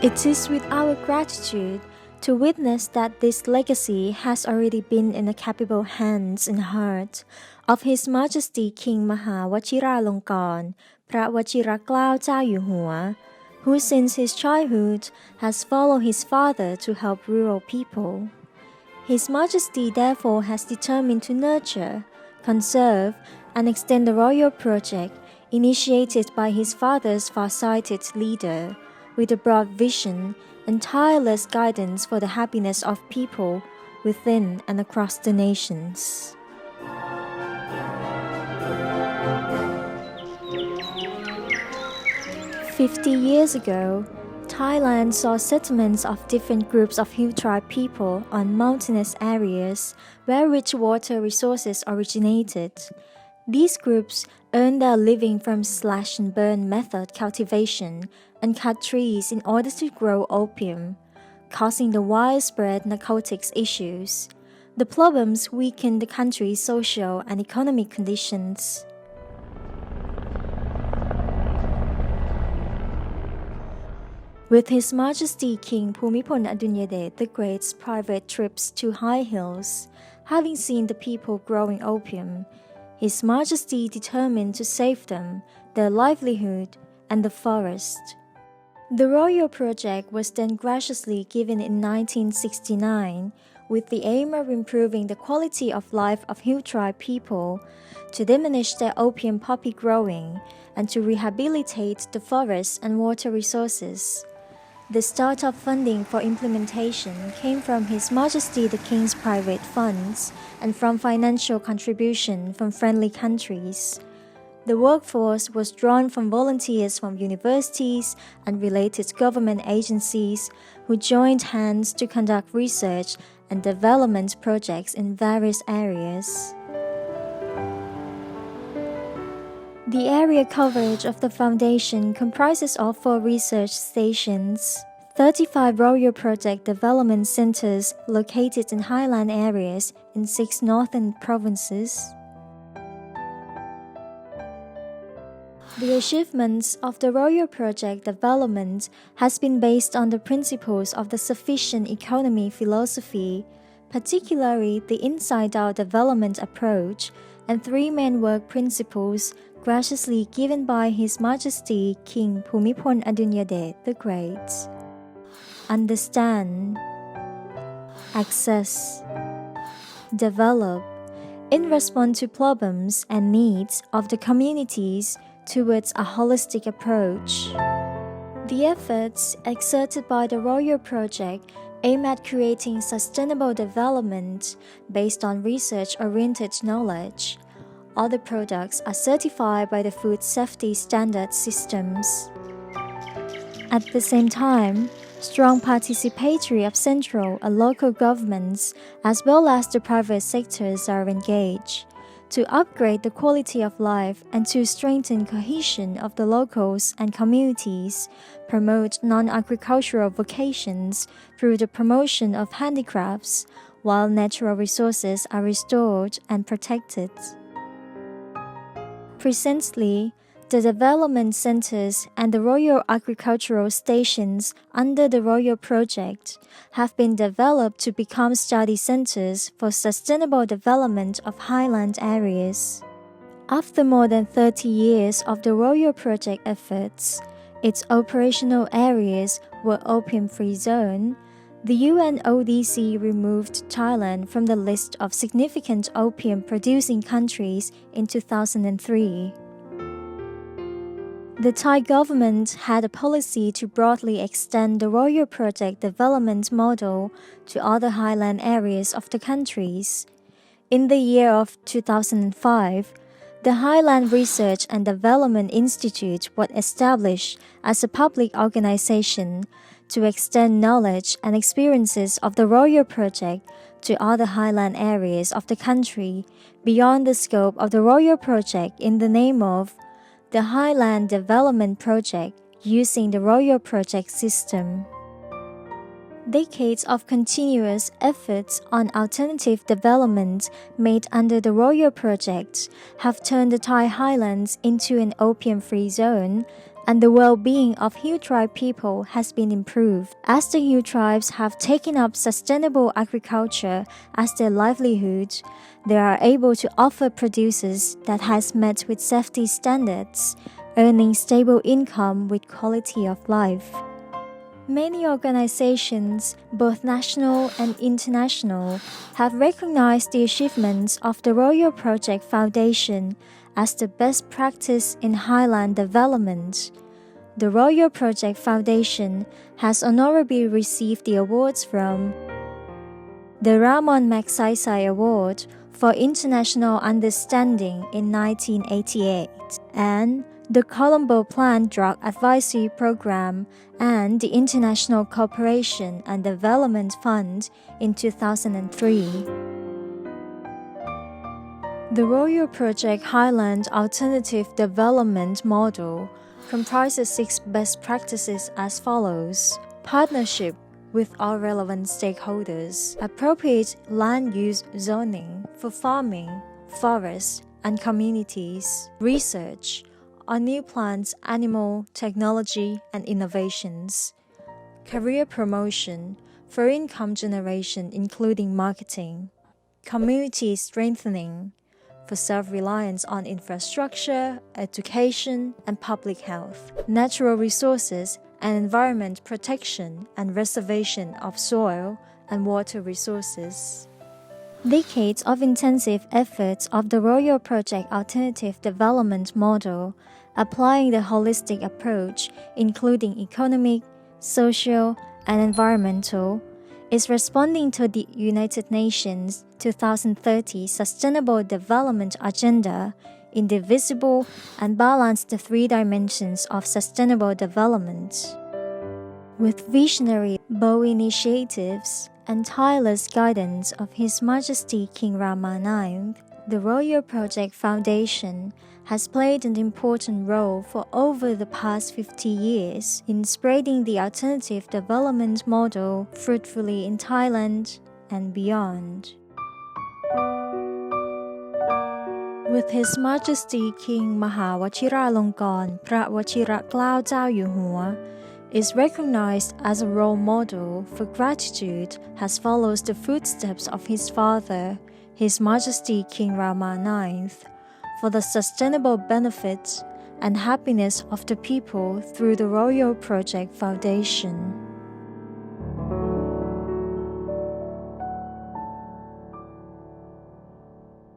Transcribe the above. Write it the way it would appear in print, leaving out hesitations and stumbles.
It is with our gratitude to witness that this legacy has already been in the capable hands and heart of His Majesty King Mahawachiralongkorn พระวชิรเกล้าเจ้าอยู่หัว who since his childhood has followed his father to help rural people. His Majesty therefore has determined to nurture, conserve, and extend the royal project initiated by his father's far-sighted leader, with a broad vision and tireless guidance for the happiness of people within and across the nations. "50 years ago, Thailand saw settlements of different groups of hill tribe people on mountainous areas where rich water resources originated. These groups earned their living from slash-and-burn method cultivation and cut trees in order to grow opium, causing the widespread narcotics issues. The problems weakened the country's social and economic conditions. With His Majesty King Bhumibol Adulyadej the Great's private trips to high hills, having seen the people growing opium, His Majesty determined to save them, their livelihood, and the forest. The royal project was then graciously given in 1969 with the aim of improving the quality of life of hill tribe people, to diminish their opium poppy growing, and to rehabilitate the forests and water resources. The start of funding for implementation came from His Majesty the King's private funds and from financial contribution from friendly countries. The workforce was drawn from volunteers from universities and related government agencies who joined hands to conduct research and development projects in various areas. The area coverage of the foundation comprises of 4 research stations, 35 royal project development centers located in highland areas in 6 northern provinces. The achievements of the royal project development has been based on the principles of the sufficient economy philosophy, particularly the inside-out development approach, and 3 main work principles graciously given by His Majesty King Bhumibol Adulyadej the Great. Understand, access, develop, in response to problems and needs of the communities towards a holistic approach. The efforts exerted by the royal project aim at creating sustainable development based on research-oriented knowledge. All the products are certified by the food safety standard systems. At the same time, strong participatory of central and local governments as well as the private sectors are engaged to upgrade the quality of life and to strengthen cohesion of the locals and communities, promote non-agricultural vocations through the promotion of handicrafts, while natural resources are restored and protected. Presently, the development centers and the royal agricultural stations under the royal project have been developed to become study centers for sustainable development of highland areas. After more than 30 years of the royal project efforts, its operational areas were opium-free zone. The UNODC removed Thailand from the list of significant opium-producing countries in 2003. The Thai government had a policy to broadly extend the royal project development model to other highland areas of the countries. In the year of 2005, the Highland Research and Development Institute was established as a public organization to extend knowledge and experiences of the royal project to other highland areas of the country beyond the scope of the royal project in the name of the Highland Development Project using the royal project system. Decades of continuous efforts on alternative development made under the royal project have turned the Thai highlands into an opium-free zone and the well-being of Hill tribe people has been improved. As the Hill tribes have taken up sustainable agriculture as their livelihood, they are able to offer produces that has met with safety standards, earning stable income with quality of life. Many organizations, both national and international, have recognized the achievements of the Royal Project Foundation as the best practice in Highland development. The Royal Project Foundation has honorably received the awards from the Ramon Magsaysay Award for International Understanding in 1988 and the Colombo Plant Drug Advisory Program and the International Cooperation and Development Fund in 2003. The Royal Project Highland Alternative Development Model comprises 6 best practices as follows: partnership with all relevant stakeholders, appropriate land use zoning for farming, forests, and communities, research on new plants, animal, technology, and innovations, career promotion for income generation including marketing, community strengthening for self-reliance on infrastructure, education, and public health, natural resources and environment protection and reservation of soil and water resources. Decades of intensive efforts of the Royal Project Alternative Development Model, applying the holistic approach, including economic, social, and environmental, is responding to the United Nations 2030 Sustainable Development Agenda, indivisible and balanced the 3 dimensions of sustainable development. With visionary, bold initiatives and tireless guidance of His Majesty King Rama IX, the Royal Project Foundation has played an important role for over the past 50 years in spreading the alternative development model fruitfully in Thailand and beyond. With His Majesty King Mahawachiralongkorn Prawachiraklao จ้าอยู่หัว is recognized as a role model for gratitude as follows the footsteps of his father, His Majesty King Rama IX, for the sustainable benefit and happiness of the people through the Royal Project Foundation.